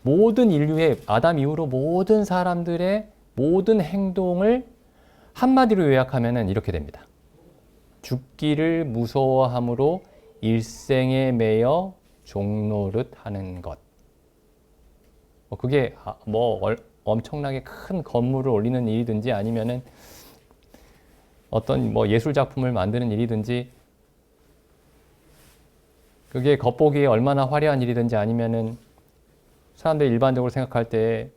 모든 인류의 아담 이후로 모든 사람들의 모든 행동을 한마디로 요약하면 이렇게 됩니다. 죽기를 무서워함으로 일생에 매여 종노릇 하는 것. 그게 엄청나게 큰 건물을 올리는 일이든지 아니면은 어떤 예술 작품을 만드는 일이든지 그게 겉보기에 얼마나 화려한 일이든지 아니면은 사람들이 일반적으로 생각할 때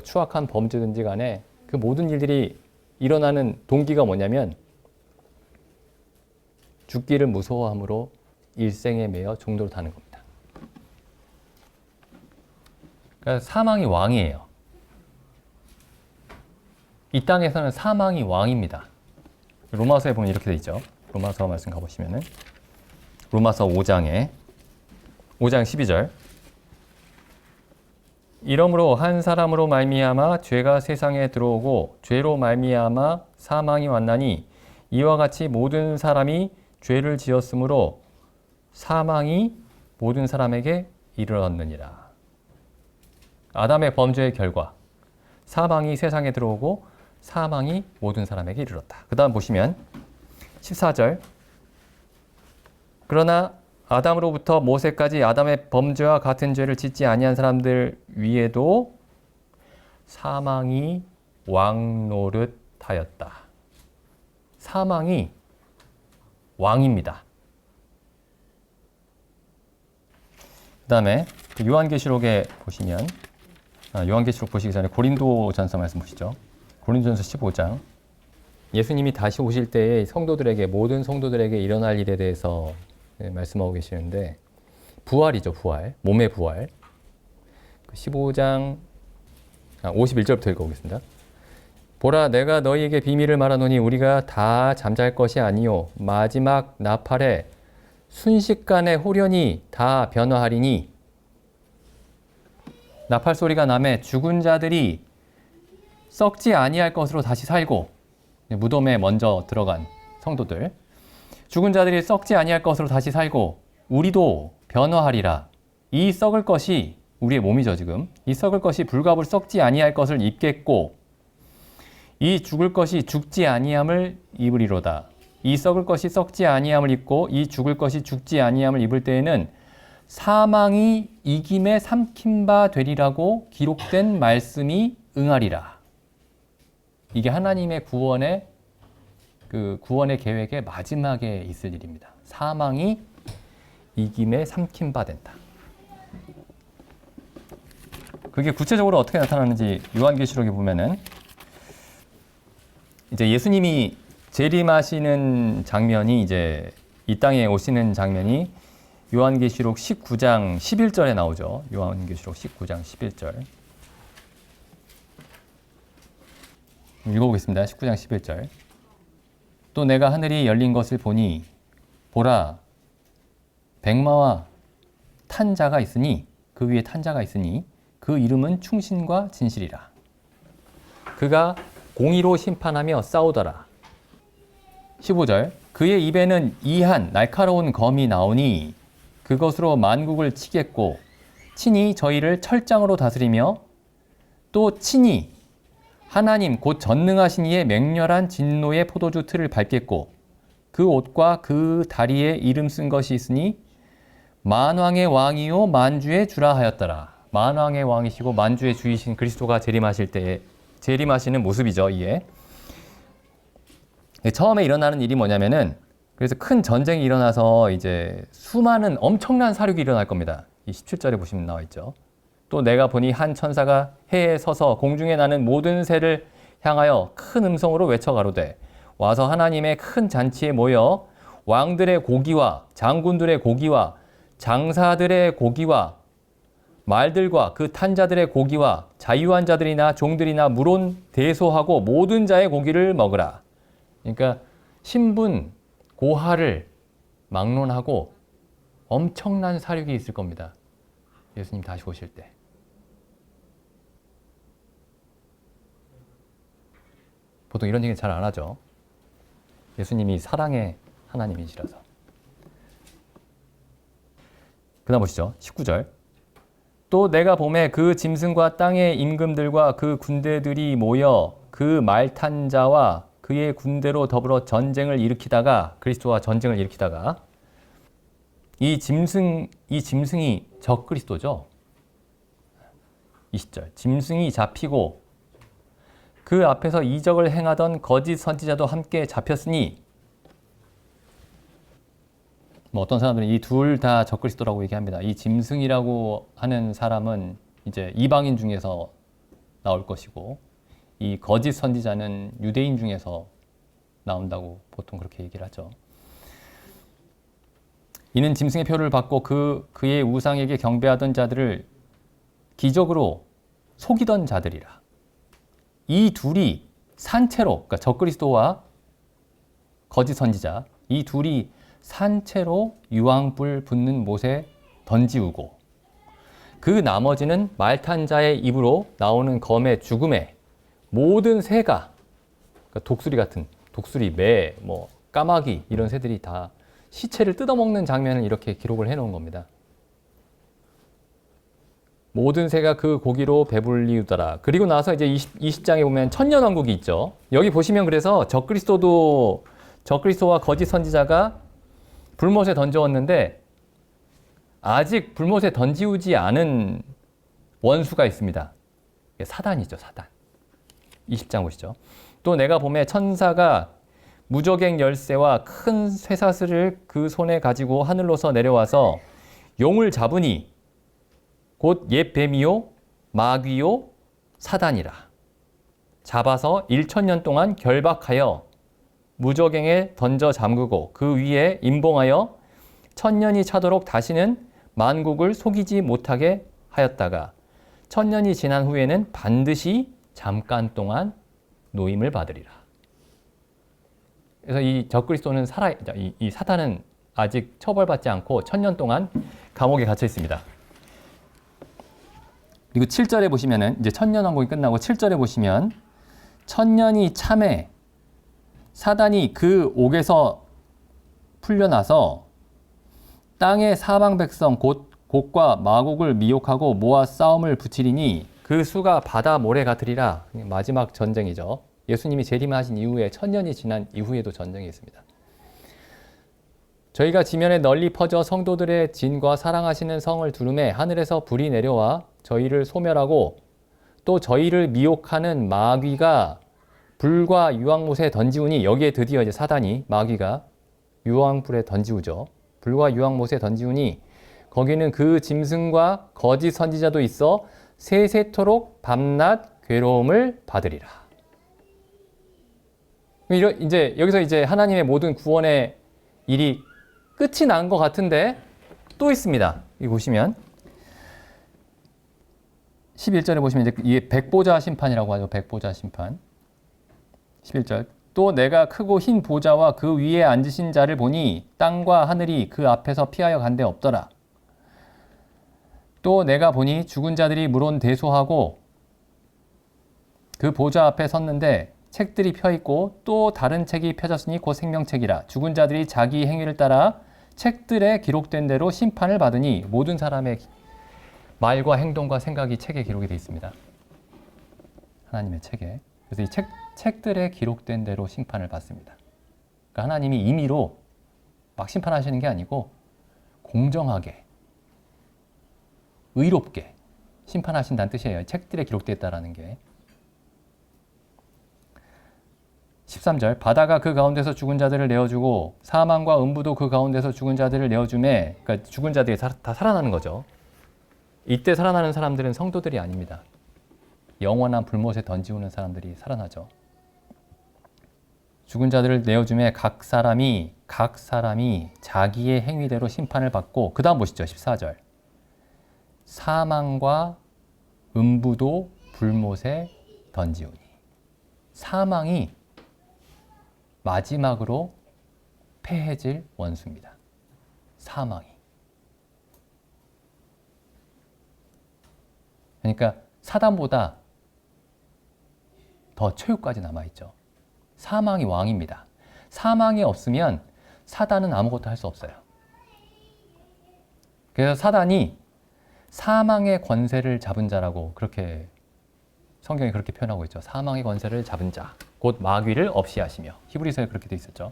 추악한 범죄든지 간에 그 모든 일들이 일어나는 동기가 뭐냐면 죽기를 무서워함으로 일생에 매여 종노릇 하는 겁니다. 그러니까 사망이 왕이에요. 이 땅에서는 사망이 왕입니다. 로마서에 보면 이렇게 돼 있죠. 로마서 말씀 가보시면은 로마서 5장 12절. 이러므로 한 사람으로 말미암아 죄가 세상에 들어오고 죄로 말미암아 사망이 왔나니 이와 같이 모든 사람이 죄를 지었으므로 사망이 모든 사람에게 이르렀느니라. 아담의 범죄의 결과 사망이 세상에 들어오고 사망이 모든 사람에게 이르렀다. 그 다음 보시면 14절. 그러나 아담으로부터 모세까지 아담의 범죄와 같은 죄를 짓지 아니한 사람들 위에도 사망이 왕노릇하였다. 사망이 왕입니다. 그 다음에 요한계시록에 보시면 요한계시록 보시기 전에 고린도전서 말씀 보시죠. 고린도전서 15장. 예수님이 다시 오실 때에 모든 성도들에게 일어날 일에 대해서 말씀하고 계시는데 부활이죠. 부활. 몸의 부활. 15장 51절부터 읽어보겠습니다. 보라, 내가 너희에게 비밀을 말하노니 우리가 다 잠잘 것이 아니요 마지막 나팔에 순식간에 호련히 다 변화하리니 나팔 소리가 나매 죽은 자들이 썩지 아니할 것으로 다시 살고, 무덤에 먼저 들어간 성도들, 죽은 자들이 썩지 아니할 것으로 다시 살고 우리도 변화하리라. 이 썩을 것이 우리의 몸이죠. 지금 이 썩을 것이 불갑을 썩지 아니할 것을 입겠고 이 죽을 것이 죽지 아니함을 입으리로다. 이 썩을 것이 썩지 아니함을 입고 이 죽을 것이 죽지 아니함을 입을 때에는 사망이 이김에 삼킨 바 되리라고 기록된 말씀이 응하리라. 이게 하나님의 구원의 계획의 마지막에 있을 일입니다. 사망이 이김에 삼킨 바 된다. 그게 구체적으로 어떻게 나타나는지 요한계시록에 보면은 이제 예수님이 재림하시는 장면이 이제 이 땅에 오시는 장면이 요한계시록 19장 11절에 나오죠. 요한계시록 19장 11절. 읽어보겠습니다. 19장 11절. 또 내가 하늘이 열린 것을 보니 보라 백마와 탄 자가 있으니 그 위에 탄 자가 있으니 그 이름은 충신과 진실이라. 그가 공의로 심판하며 싸우더라. 15절. 그의 입에는 이한 날카로운 검이 나오니 그것으로 만국을 치겠고 친히 저희를 철장으로 다스리며 또 친히 하나님 곧 전능하신 이의 맹렬한 진노의 포도주 틀을 밟겠고 그 옷과 그 다리에 이름 쓴 것이 있으니 만왕의 왕이요 만주의 주라 하였더라. 만왕의 왕이시고 만주의 주이신 그리스도가 재림하실 때에 재림하시는 모습이죠. 이게 처음에 일어나는 일이 뭐냐면은 그래서 큰 전쟁이 일어나서 이제 수많은 엄청난 사륙이 일어날 겁니다. 이 17절에 보시면 나와 있죠. 또 내가 보니 한 천사가 해에 서서 공중에 나는 모든 새를 향하여 큰 음성으로 외쳐 가로되 와서 하나님의 큰 잔치에 모여 왕들의 고기와 장군들의 고기와 장사들의 고기와 말들과 그 탄자들의 고기와 자유한 자들이나 종들이나 물론 대소하고 모든 자의 고기를 먹으라. 그러니까 신분, 고하를 막론하고 엄청난 사륙이 있을 겁니다. 예수님 다시 오실 때. 보통 이런 얘기 잘 안 하죠. 예수님이 사랑의 하나님이시라서. 그 다음 보시죠. 19절. 또 내가 봄에 그 짐승과 땅의 임금들과 그 군대들이 모여 그 말탄 자와 그의 군대로 더불어 전쟁을 일으키다가 그리스도와 전쟁을 일으키다가 이 짐승이 적그리스도죠. 20절. 짐승이 잡히고 그 앞에서 이적을 행하던 거짓 선지자도 함께 잡혔으니 뭐 어떤 사람들은 이 둘 다 적그리스도라고 얘기합니다. 이 짐승이라고 하는 사람은 이제 이방인 중에서 나올 것이고 이 거짓 선지자는 유대인 중에서 나온다고 보통 그렇게 얘기를 하죠. 이는 짐승의 표를 받고 그의 우상에게 경배하던 자들을 기적으로 속이던 자들이라. 이 둘이 산채로, 그러니까 적그리스도와 거짓 선지자, 이 둘이 산채로 유황불 붙는 못에 던지우고 그 나머지는 말탄 자의 입으로 나오는 검의 죽음에 모든 새가, 그러니까 독수리 같은, 독수리, 매, 뭐 까마귀 이런 새들이 다 시체를 뜯어먹는 장면을 이렇게 기록을 해놓은 겁니다. 모든 새가 그 고기로 배불리우더라. 그리고 나서 이제 20장에 보면 천년왕국이 있죠. 여기 보시면 그래서 적그리스도와 거짓 선지자가 불못에 던져왔는데 아직 불못에 던지우지 않은 원수가 있습니다. 사단이죠, 사단. 20장 보시죠. 또 내가 봄에 천사가 무저갱 열쇠와 큰 쇠사슬을 그 손에 가지고 하늘로서 내려와서 용을 잡으니 곧 옛 뱀이요 마귀요 사단이라. 잡아서 1000년 동안 결박하여 무저갱에 던져 잠그고 그 위에 임봉하여 1000년이 차도록 다시는 만국을 속이지 못하게 하였다가 1000년이 지난 후에는 반드시 잠깐 동안 노임을 받으리라. 그래서 이 적그리스도는 이 사탄은 아직 처벌받지 않고 1000년 동안 감옥에 갇혀 있습니다. 그리고 7절에 보시면은 이제 천년왕국이 끝나고 7절에 보시면 천년이 참에 사단이 그 옥에서 풀려나서 땅의 사방 백성 곧과 마곡을 미혹하고 모아 싸움을 붙이리니 그 수가 바다 모래 같으리라. 마지막 전쟁이죠. 예수님이 재림하신 이후에 천년이 지난 이후에도 전쟁이 있습니다. 저희가 지면에 널리 퍼져 성도들의 진과 사랑하시는 성을 두름에 하늘에서 불이 내려와 저희를 소멸하고 또 저희를 미혹하는 마귀가 불과 유황못에 던지우니 여기에 드디어 이제 사단이 마귀가 유황불에 던지우죠. 불과 유황못에 던지우니 거기는 그 짐승과 거짓 선지자도 있어 세세토록 밤낮 괴로움을 받으리라. 이제 여기서 이제 하나님의 모든 구원의 일이 끝이 난 것 같은데 또 있습니다. 여기 보시면 11절에 보시면 이제 이게 백보자 심판이라고 하죠. 백보자 심판. 11절. 또 내가 크고 흰 보좌와 그 위에 앉으신 자를 보니 땅과 하늘이 그 앞에서 피하여 간데 없더라. 또 내가 보니 죽은 자들이 물론 대소하고 그 보좌 앞에 섰는데 책들이 펴있고 또 다른 책이 펴졌으니 곧 생명책이라. 죽은 자들이 자기 행위를 따라 책들에 기록된 대로 심판을 받으니 모든 사람의 말과 행동과 생각이 책에 기록이 되어 있습니다. 하나님의 책에. 그래서 이 책들에 기록된 대로 심판을 받습니다. 그러니까 하나님이 임의로 막 심판하시는 게 아니고 공정하게, 의롭게 심판하신다는 뜻이에요. 책들에 기록되어 있다는 게. 13절. 바다가 그 가운데서 죽은 자들을 내어주고 사망과 음부도 그 가운데서 죽은 자들을 내어주매, 그러니까 죽은 자들이 다 살아나는 거죠. 이때 살아나는 사람들은 성도들이 아닙니다. 영원한 불못에 던지우는 사람들이 살아나죠. 죽은 자들을 내어주매 각 사람이 자기의 행위대로 심판을 받고, 그 다음 보시죠. 14절. 사망과 음부도 불못에 던지우니. 사망이 마지막으로 패해질 원수입니다. 사망이. 그러니까 사단보다 더 최후까지 남아있죠. 사망이 왕입니다. 사망이 없으면 사단은 아무것도 할 수 없어요. 그래서 사단이 사망의 권세를 잡은 자라고 그렇게 성경이 그렇게 표현하고 있죠. 사망의 권세를 잡은 자, 곧 마귀를 없이 하시며. 히브리서에 그렇게 돼 있었죠.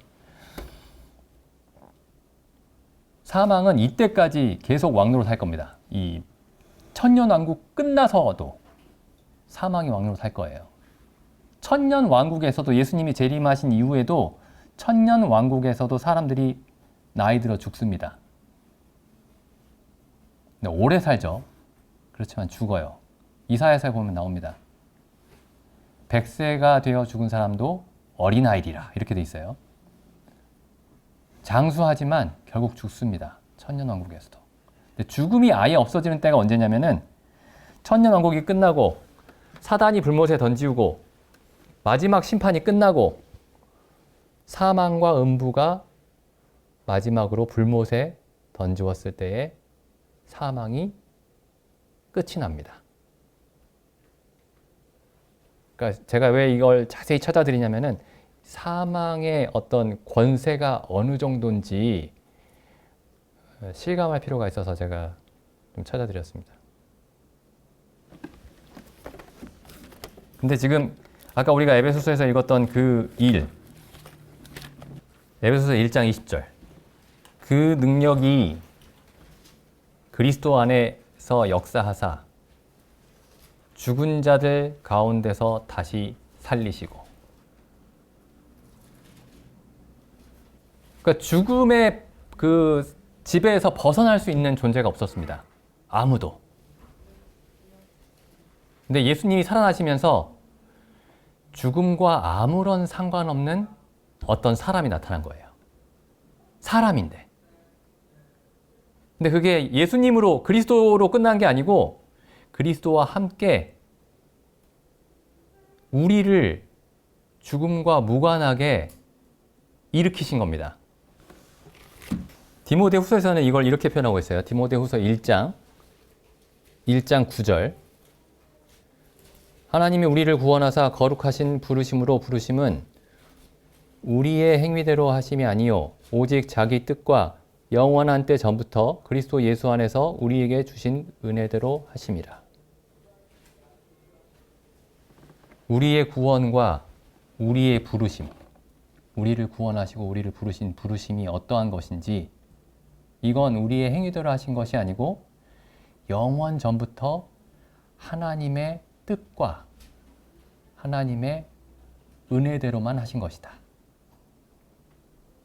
사망은 이때까지 계속 왕노릇 할 겁니다. 이 천년왕국 끝나서도 사망이 왕노릇 할 거예요. 천년왕국에서도 예수님이 재림하신 이후에도 천년왕국에서도 사람들이 나이 들어 죽습니다. 오래 살죠. 그렇지만 죽어요. 이사야서에 보면 나옵니다. 100세가 되어 죽은 사람도 어린아이리라 이렇게 돼 있어요. 장수하지만 결국 죽습니다. 천년왕국에서도. 근데 죽음이 아예 없어지는 때가 언제냐면은 천년왕국이 끝나고 사단이 불못에 던지우고 마지막 심판이 끝나고 사망과 음부가 마지막으로 불못에 던지웠을 때에 사망이 끝이 납니다. 그러니까 제가 왜 이걸 자세히 찾아드리냐면은 사망의 어떤 권세가 어느 정도인지 실감할 필요가 있어서 제가 좀 찾아드렸습니다. 근데 지금 아까 우리가 에베소서에서 읽었던 그 일, 에베소서 1장 20절, 그 능력이 그리스도 안에서 역사하사 죽은 자들 가운데서 다시 살리시고, 그러니까 죽음의 그 지배에서 벗어날 수 있는 존재가 없었습니다. 아무도. 근데 예수님이 살아나시면서 죽음과 아무런 상관없는 어떤 사람이 나타난 거예요. 사람인데. 근데 그게 예수님으로 그리스도로 끝난 게 아니고 그리스도와 함께 우리를 죽음과 무관하게 일으키신 겁니다. 디모데후서에서는 이걸 이렇게 표현하고 있어요. 디모데후서 1장 9절. 하나님이 우리를 구원하사 거룩하신 부르심으로 부르심은 우리의 행위대로 하심이 아니요 오직 자기 뜻과 영원한 때 전부터 그리스도 예수 안에서 우리에게 주신 은혜대로 하심이라. 우리의 구원과 우리의 부르심, 우리를 구원하시고 우리를 부르신 부르심이 어떠한 것인지, 이건 우리의 행위대로 하신 것이 아니고 영원 전부터 하나님의 뜻과 하나님의 은혜대로만 하신 것이다.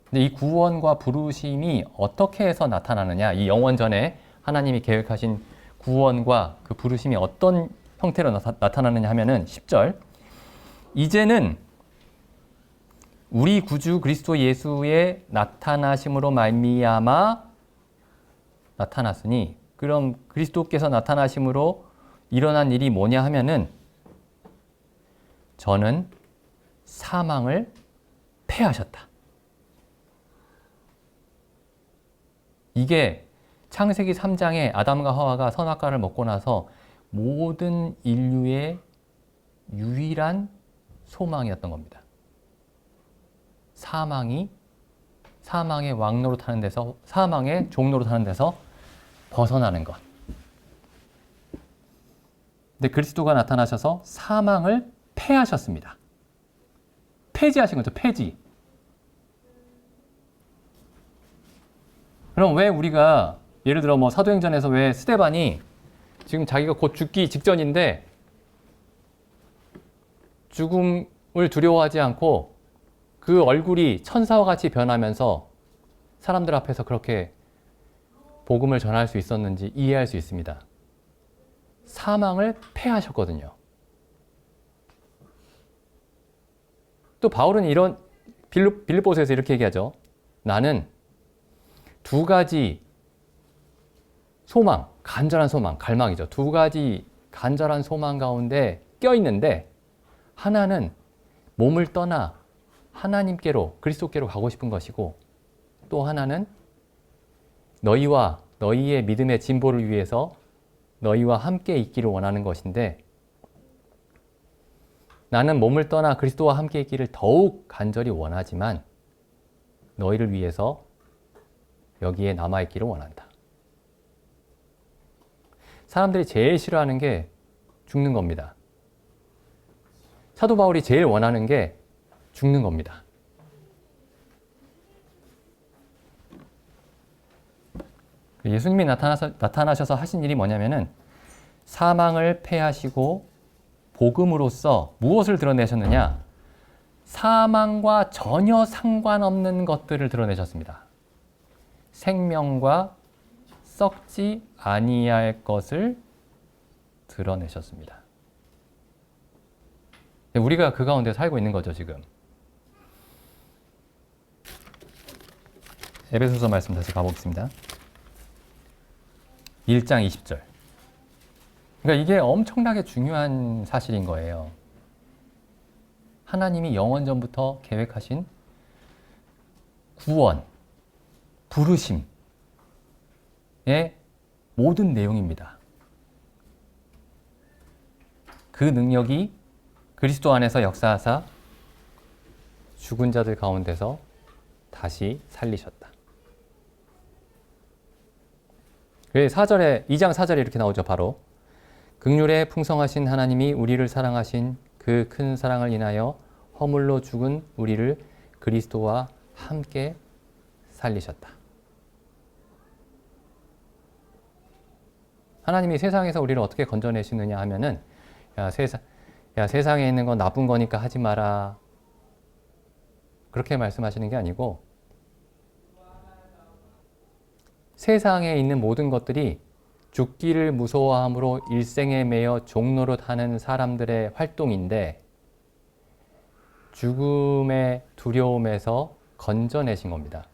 근데 이 구원과 부르심이 어떻게 해서 나타나느냐, 이 영원 전에 하나님이 계획하신 구원과 그 부르심이 어떤 형태로 나타나느냐 하면은 10절, 이제는 우리 구주 그리스도 예수의 나타나심으로 말미암아 나타났으니, 그럼 그리스도께서 나타나심으로 일어난 일이 뭐냐 하면은 저는 사망을 패하셨다. 이게 창세기 3장에 아담과 하와가 선악과를 먹고 나서 모든 인류의 유일한 소망이었던 겁니다. 사망의 왕노릇하는 데서, 사망의 종노릇하는 데서 벗어나는 것. 근데 그리스도가 나타나셔서 사망을 패하셨습니다. 폐지하신 거죠, 폐지. 그럼 왜 우리가 예를 들어 뭐 사도행전에서 왜 스데반이 지금 자기가 곧 죽기 직전인데 죽음을 두려워하지 않고 그 얼굴이 천사와 같이 변하면서 사람들 앞에서 그렇게 복음을 전할 수 있었는지 이해할 수 있습니다. 사망을 패하셨거든요. 또 바울은 이런 빌립보서에서 이렇게 얘기하죠. 나는 두 가지 소망, 간절한 소망, 갈망이죠. 두 가지 간절한 소망 가운데 껴있는데, 하나는 몸을 떠나 하나님께로, 그리스도께로 가고 싶은 것이고, 또 하나는 너희와 너희의 믿음의 진보를 위해서 너희와 함께 있기를 원하는 것인데, 나는 몸을 떠나 그리스도와 함께 있기를 더욱 간절히 원하지만 너희를 위해서 여기에 남아있기를 원한다. 사람들이 제일 싫어하는 게 죽는 겁니다. 사도 바울이 제일 원하는 게 죽는 겁니다. 예수님이 나타나셔서 하신 일이 뭐냐면은 사망을 패하시고 복음으로써 무엇을 드러내셨느냐? 사망과 전혀 상관없는 것들을 드러내셨습니다. 생명과 썩지 아니할 것을 드러내셨습니다. 우리가 그 가운데 살고 있는 거죠, 지금. 에베소서 말씀 다시 가보겠습니다. 1장 20절. 그러니까 이게 엄청나게 중요한 사실인 거예요. 하나님이 영원 전부터 계획하신 구원, 부르심의 모든 내용입니다. 그 능력이 그리스도 안에서 역사하사 죽은 자들 가운데서 다시 살리셨다. 4절에, 2장 4절에 이렇게 나오죠. 바로 긍휼에 풍성하신 하나님이 우리를 사랑하신 그 큰 사랑을 인하여 허물로 죽은 우리를 그리스도와 함께 살리셨다. 하나님이 세상에서 우리를 어떻게 건져내시느냐 하면은 세상에 있는 건 나쁜 거니까 하지 마라. 그렇게 말씀하시는 게 아니고 세상에 있는 모든 것들이 죽기를 무서워함으로 일생에 매여 종노릇하는 사람들의 활동인데 죽음의 두려움에서 건져내신 겁니다.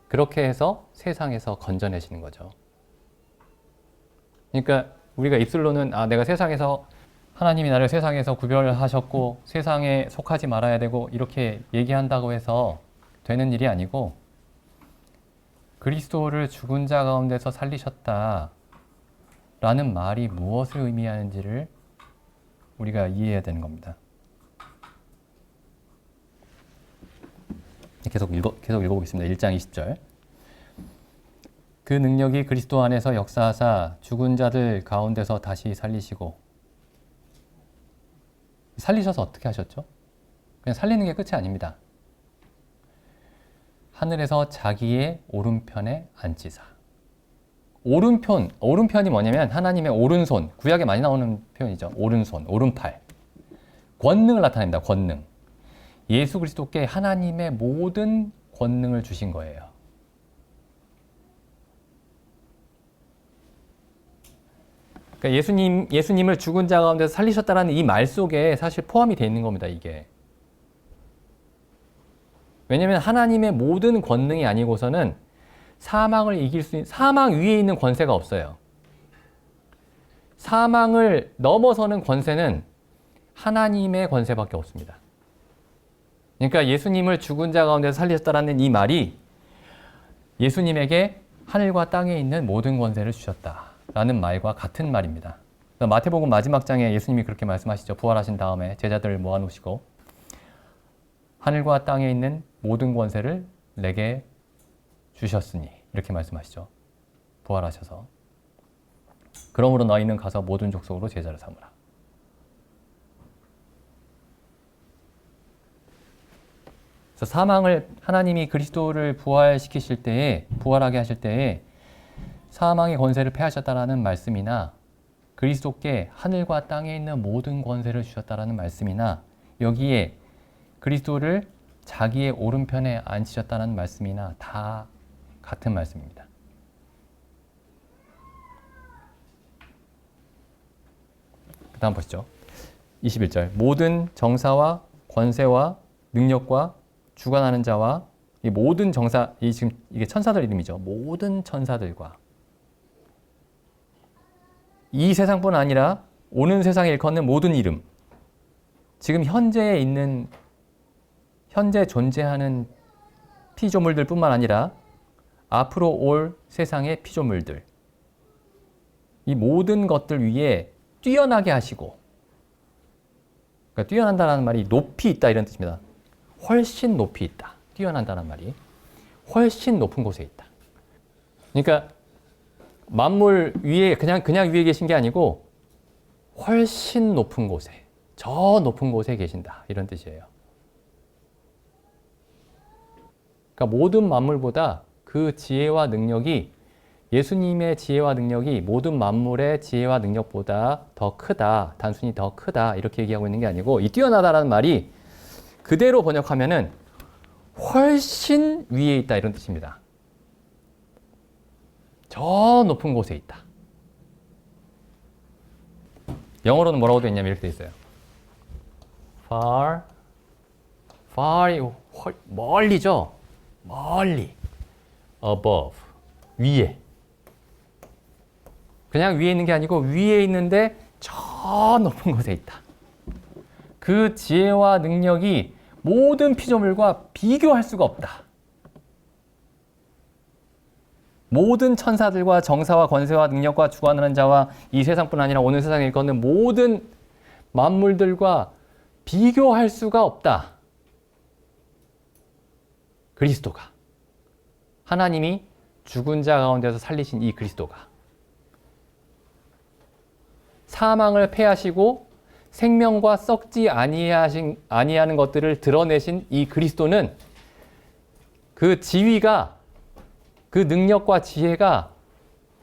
그렇게 해서 세상에서 건져내시는 거죠. 그러니까 우리가 입술로는 내가 세상에서 하나님이 나를 세상에서 구별하셨고 세상에 속하지 말아야 되고 이렇게 얘기한다고 해서 되는 일이 아니고 그리스도를 죽은 자 가운데서 살리셨다 라는 말이 무엇을 의미하는지를 우리가 이해해야 되는 겁니다. 계속 읽어보겠습니다. 1장 20절. 그 능력이 그리스도 안에서 역사하사 죽은 자들 가운데서 다시 살리시고, 살리셔서 어떻게 하셨죠? 그냥 살리는 게 끝이 아닙니다. 하늘에서 자기의 오른편에 앉히사. 오른편이 뭐냐면 하나님의 오른손, 구약에 많이 나오는 표현이죠. 오른손, 오른팔. 권능을 나타냅니다. 권능. 예수 그리스도께 하나님의 모든 권능을 주신 거예요. 그러니까 예수님을 죽은 자 가운데서 살리셨다라는 이 말 속에 사실 포함이 되어 있는 겁니다. 이게. 왜냐하면 하나님의 모든 권능이 아니고서는 사망을 이길 수 있는, 사망 위에 있는 권세가 없어요. 사망을 넘어서는 권세는 하나님의 권세밖에 없습니다. 그러니까 예수님을 죽은 자 가운데서 살리셨다라는 이 말이 예수님에게 하늘과 땅에 있는 모든 권세를 주셨다라는 말과 같은 말입니다. 마태복음 마지막 장에 예수님이 그렇게 말씀하시죠. 부활하신 다음에 제자들을 모아놓으시고 하늘과 땅에 있는 모든 권세를 내게 주셨으니 이렇게 말씀하시죠. 부활하셔서. 그러므로 너희는 가서 모든 족속으로 제자를 삼으라. 그래서 사망을 하나님이 그리스도를 부활시키실 때에 부활하게 하실 때에 사망의 권세를 패하셨다라는 말씀이나 그리스도께 하늘과 땅에 있는 모든 권세를 주셨다라는 말씀이나 여기에 그리스도를 자기의 오른편에 앉히셨다는 말씀이나 다 같은 말씀입니다. 그 다음 보시죠. 21절. 모든 정사와 권세와 능력과 주관하는 자와 이 모든 정사, 지금 이게 천사들 이름이죠. 모든 천사들과 이 세상뿐 아니라 오는 세상에 일컫는 모든 이름, 지금 현재 존재하는 피조물들 뿐만 아니라 앞으로 올 세상의 피조물들, 이 모든 것들 위에 뛰어나게 하시고, 그러니까 뛰어난다는 말이 높이 있다 이런 뜻입니다. 훨씬 높이 있다. 뛰어난다는 말이 훨씬 높은 곳에 있다. 그러니까 만물 위에 그냥 위에 계신 게 아니고 훨씬 높은 곳에, 저 높은 곳에 계신다, 이런 뜻이에요. 그러니까 모든 만물보다 그 지혜와 능력이, 예수님의 지혜와 능력이 모든 만물의 지혜와 능력보다 더 크다, 단순히 더 크다, 이렇게 얘기하고 있는 게 아니고, 이 뛰어나다라는 말이 그대로 번역하면은 훨씬 위에 있다, 이런 뜻입니다. 저 높은 곳에 있다. 영어로는 뭐라고 되어 있냐면 이렇게 되어 있어요. far, 멀리죠. 멀리. above, 위에. 그냥 위에 있는 게 아니고 위에 있는데 저 높은 곳에 있다. 그 지혜와 능력이 모든 피조물과 비교할 수가 없다. 모든 천사들과 정사와 권세와 능력과 주관하는 자와 이 세상뿐 아니라 오는 세상에 일컫는 모든 만물들과 비교할 수가 없다. 그리스도가, 하나님이 죽은 자 가운데서 살리신 이 그리스도가, 사망을 패하시고 생명과 썩지 아니하는 것들을 드러내신 이 그리스도는, 그 지위가, 그 능력과 지혜가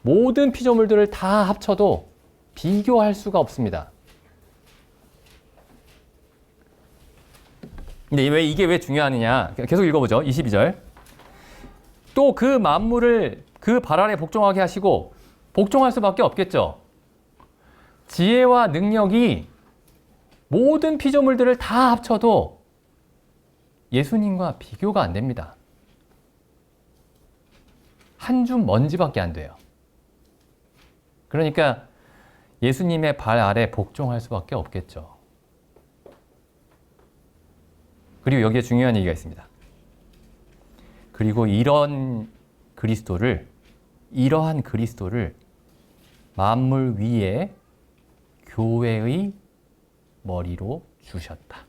모든 피조물들을 다 합쳐도 비교할 수가 없습니다. 근데 이게 왜 중요하느냐? 계속 읽어보죠. 22절. 또 그 만물을 그 발 아래 복종하게 하시고, 복종할 수밖에 없겠죠. 지혜와 능력이 모든 피조물들을 다 합쳐도 예수님과 비교가 안 됩니다. 한 줌 먼지밖에 안 돼요. 그러니까 예수님의 발 아래 복종할 수밖에 없겠죠. 그리고 여기에 중요한 얘기가 있습니다. 그리고 이러한 그리스도를 만물 위에 교회의 머리로 주셨다.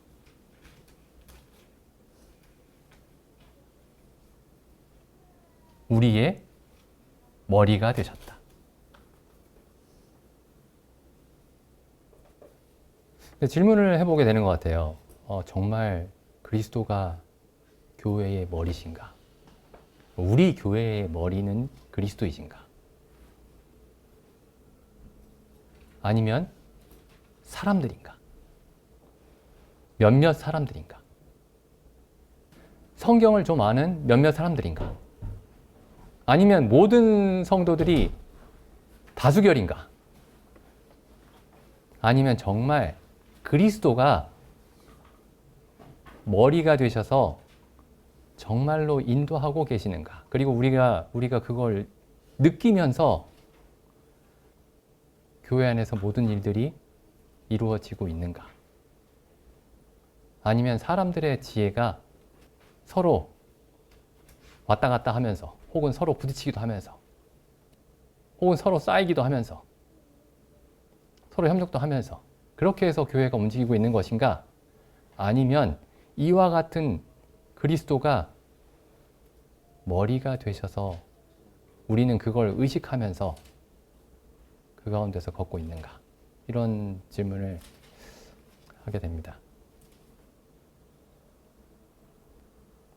우리의 머리가 되셨다. 질문을 해보게 되는 것 같아요. 정말 그리스도가 교회의 머리신가? 우리 교회의 머리는 그리스도이신가? 아니면 사람들인가? 몇몇 사람들인가? 성경을 좀 아는 몇몇 사람들인가? 아니면 모든 성도들이 다수결인가? 아니면 정말 그리스도가 머리가 되셔서 정말로 인도하고 계시는가? 그리고 우리가 그걸 느끼면서 교회 안에서 모든 일들이 이루어지고 있는가? 아니면 사람들의 지혜가 서로 왔다 갔다 하면서, 혹은 서로 부딪히기도 하면서, 혹은 서로 쌓이기도 하면서, 서로 협력도 하면서, 그렇게 해서 교회가 움직이고 있는 것인가? 아니면 이와 같은 그리스도가 머리가 되셔서 우리는 그걸 의식하면서 그 가운데서 걷고 있는가? 이런 질문을 하게 됩니다.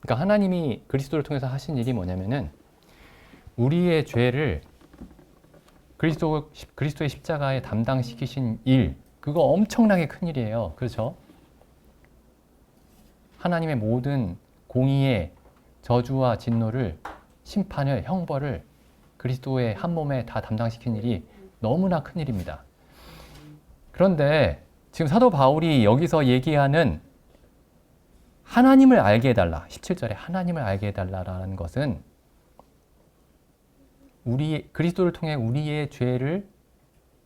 그러니까 하나님이 그리스도를 통해서 하신 일이 뭐냐면은 우리의 죄를 그리스도의 십자가에 담당시키신 일, 그거 엄청나게 큰 일이에요. 그렇죠? 하나님의 모든 공의의 저주와 진노를, 심판을, 형벌을 그리스도의 한 몸에 다 담당시킨 일이 너무나 큰 일입니다. 그런데 지금 사도 바울이 여기서 얘기하는 하나님을 알게 해달라, 17절에 하나님을 알게 해달라라는 것은 그리스도를 통해 우리의 죄를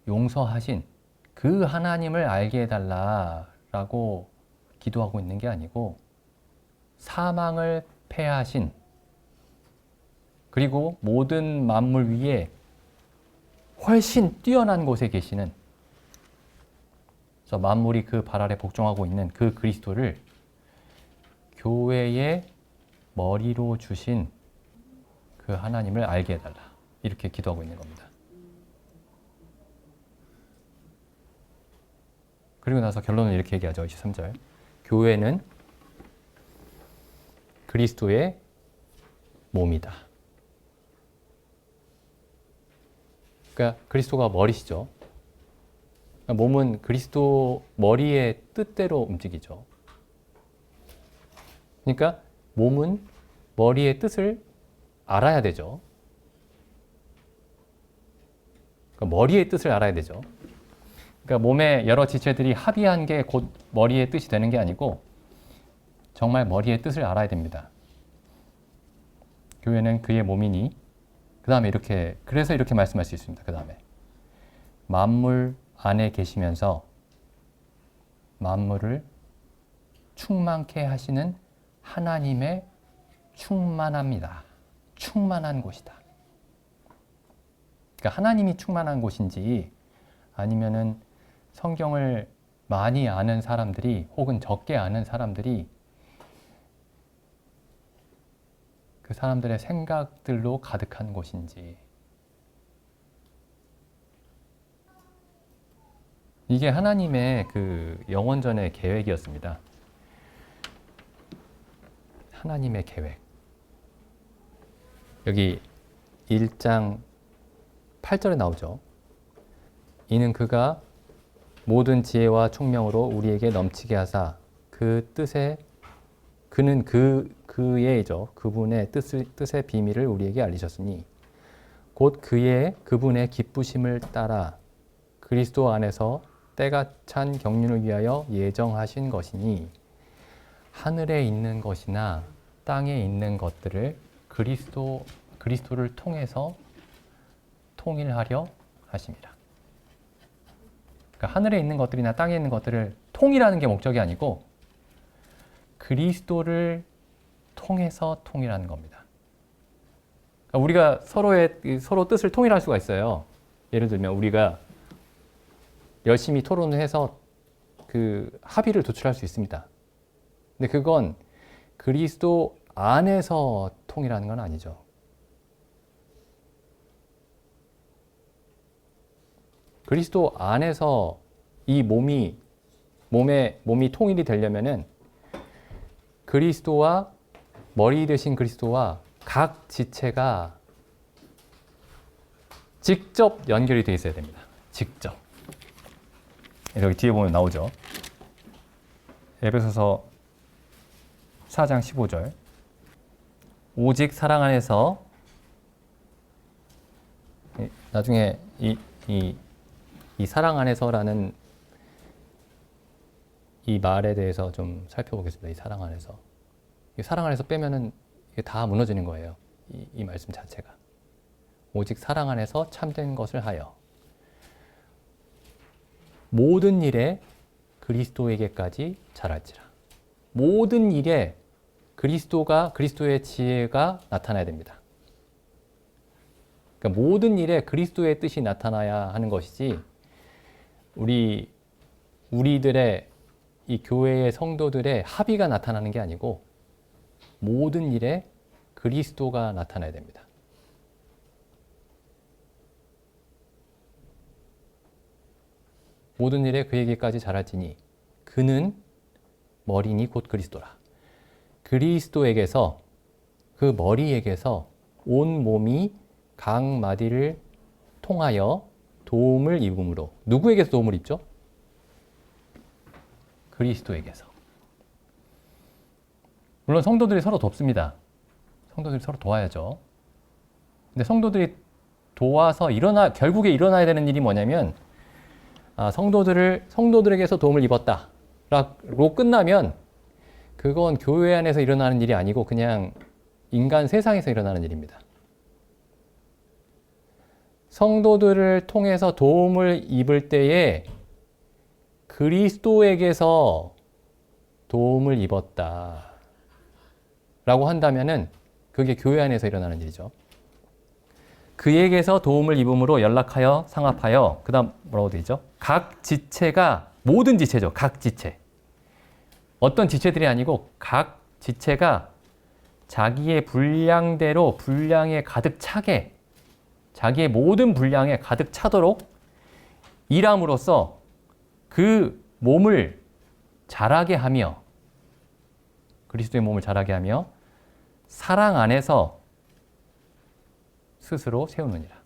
용서하신 그 하나님을 알게 해달라라고 기도하고 있는 게 아니고, 사망을 패하신, 그리고 모든 만물 위에 훨씬 뛰어난 곳에 계시는, 저 만물이 그 발 아래 복종하고 있는 그 그리스도를 교회의 머리로 주신 그 하나님을 알게 해달라. 이렇게 기도하고 있는 겁니다. 그리고 나서 결론을 이렇게 얘기하죠. 23절. 교회는 그리스도의 몸이다. 그러니까 그리스도가 머리시죠. 그러니까 몸은 그리스도 머리의 뜻대로 움직이죠. 그러니까 몸은 머리의 뜻을 알아야 되죠. 그러니까 머리의 뜻을 알아야 되죠. 그러니까 몸의 여러 지체들이 합의한 게 곧 머리의 뜻이 되는 게 아니고 정말 머리의 뜻을 알아야 됩니다. 교회는 그의 몸이니 그 다음에 그래서 이렇게 말씀할 수 있습니다. 그 다음에 만물 안에 계시면서 만물을 충만케 하시는 하나님의 충만합니다. 충만한 곳이다. 그러니까 하나님이 충만한 곳인지 아니면은 성경을 많이 아는 사람들이 혹은 적게 아는 사람들이 그 사람들의 생각들로 가득한 곳인지 이게 하나님의 그 영원전의 계획이었습니다. 하나님의 계획. 여기 1장 8절에 나오죠. 이는 그가 모든 지혜와 총명으로 우리에게 넘치게 하사 그 뜻에 그는 그의죠. 그분의 뜻의 비밀을 우리에게 알리셨으니 곧 그분의 기쁘심을 따라 그리스도 안에서 때가 찬 경륜을 위하여 예정하신 것이니 하늘에 있는 것이나 땅에 있는 것들을 그리스도를 통해서 통일하려 하심이라. 그러니까 하늘에 있는 것들이나 땅에 있는 것들을 통일하는 게 목적이 아니고 그리스도를 통해서 통일하는 겁니다. 그러니까 우리가 서로 뜻을 통일할 수가 있어요. 예를 들면 우리가 열심히 토론을 해서 그 합의를 도출할 수 있습니다. 근데 그건 그리스도 안에서 통일하는 건 아니죠. 그리스도 안에서 이 몸이 통일이 되려면은 그리스도와 머리 되신 그리스도와 각 지체가 직접 연결이 되어 있어야 됩니다. 직접. 여기 뒤에 보면 나오죠. 에베소서 4장 15절. 오직 사랑 안에서 나중에 이 사랑 안에서라는 이 말에 대해서 좀 살펴보겠습니다. 이 사랑 안에서. 이 사랑 안에서 빼면은 이게 다 무너지는 거예요. 이 말씀 자체가. 오직 사랑 안에서 참된 것을 하여 모든 일에 그리스도에게까지 자랄지라. 모든 일에 그리스도의 지혜가 나타나야 됩니다. 그러니까 모든 일에 그리스도의 뜻이 나타나야 하는 것이지 우리들의 이 교회의 성도들의 합의가 나타나는 게 아니고 모든 일에 그리스도가 나타나야 됩니다. 모든 일에 그에게까지 자랄지니 그는 머리니 곧 그리스도라. 그리스도에게서 그 머리에게서 온 몸이 각 마디를 통하여 도움을 입음으로. 누구에게서 도움을 입죠? 그리스도에게서. 물론 성도들이 서로 돕습니다. 성도들이 서로 도와야죠. 근데 성도들이 도와서 결국에 일어나야 되는 일이 뭐냐면 성도들에게서 도움을 입었다로 끝나면 그건 교회 안에서 일어나는 일이 아니고 그냥 인간 세상에서 일어나는 일입니다. 성도들을 통해서 도움을 입을 때에 그리스도에게서 도움을 입었다 라고 한다면은 그게 교회 안에서 일어나는 일이죠. 그에게서 도움을 입음으로 연락하여 상합하여 그 다음 뭐라고 되어 있죠? 각 지체가 모든 지체죠. 각 지체. 어떤 지체들이 아니고 각 지체가 자기의 분량대로 분량에 가득 차게 자기의 모든 분량에 가득 차도록 일함으로써 그 몸을 자라게 하며 그리스도의 몸을 자라게 하며 사랑 안에서 스스로 세우느니라.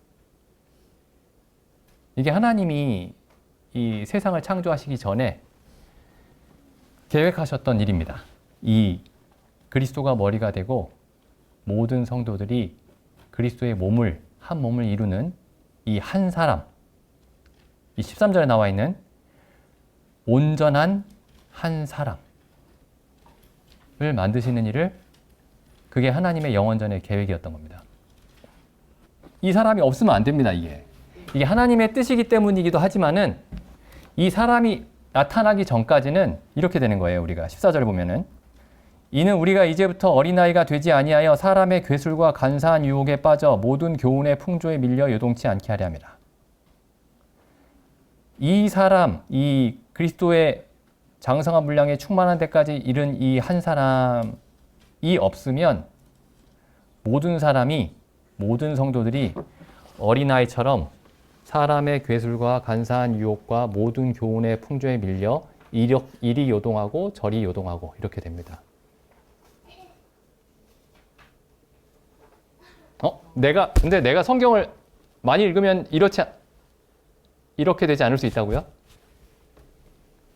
이게 하나님이 이 세상을 창조하시기 전에 계획하셨던 일입니다. 이 그리스도가 머리가 되고 모든 성도들이 그리스도의 몸을 한 몸을 이루는 이 한 사람, 이 13절에 나와 있는 온전한 한 사람을 만드시는 일을 그게 하나님의 영원전의 계획이었던 겁니다. 이 사람이 없으면 안 됩니다. 이게 하나님의 뜻이기 때문이기도 하지만은 이 사람이 나타나기 전까지는 이렇게 되는 거예요. 우리가 14절을 보면은 이는 우리가 이제부터 어린아이가 되지 아니하여 사람의 괴술과 간사한 유혹에 빠져 모든 교훈의 풍조에 밀려 요동치 않게 하려 함이라. 이 사람, 이 그리스도의 장성한 분량에 충만한 데까지 이른 이 한 사람이 없으면 모든 사람이, 모든 성도들이 어린아이처럼 사람의 괴술과 간사한 유혹과 모든 교훈의 풍조에 밀려 이리 요동하고 저리 요동하고 이렇게 됩니다. 근데 내가 성경을 많이 읽으면 이렇게 되지 않을 수 있다고요?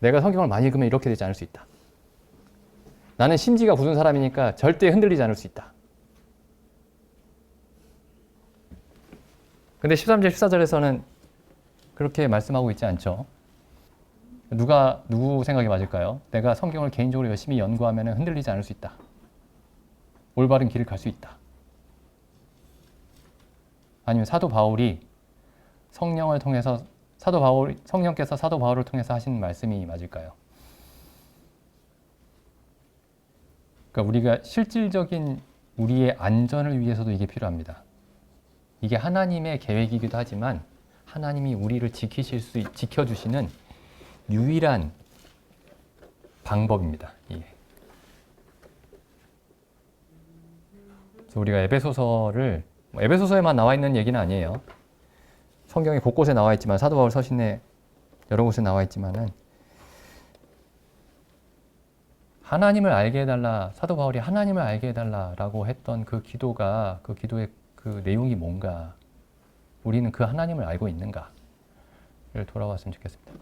내가 성경을 많이 읽으면 이렇게 되지 않을 수 있다. 나는 심지가 굳은 사람이니까 절대 흔들리지 않을 수 있다. 근데 13절, 14절에서는 그렇게 말씀하고 있지 않죠. 누구 생각이 맞을까요? 내가 성경을 개인적으로 열심히 연구하면 흔들리지 않을 수 있다. 올바른 길을 갈 수 있다. 아니면 사도 바울이 성령께서 사도 바울을 통해서 하신 말씀이 맞을까요? 그러니까 우리가 실질적인 우리의 안전을 위해서도 이게 필요합니다. 이게 하나님의 계획이기도 하지만 하나님이 우리를 지켜주시는 유일한 방법입니다. 그래서 우리가 에베소서에만 나와 있는 얘기는 아니에요. 성경에 곳곳에 나와 있지만 사도 바울 서신에 여러 곳에 나와 있지만은 하나님을 알게 해달라, 사도 바울이 하나님을 알게 해달라라고 했던 그 기도의 그 내용이 뭔가, 우리는 그 하나님을 알고 있는가를 돌아봤으면 좋겠습니다.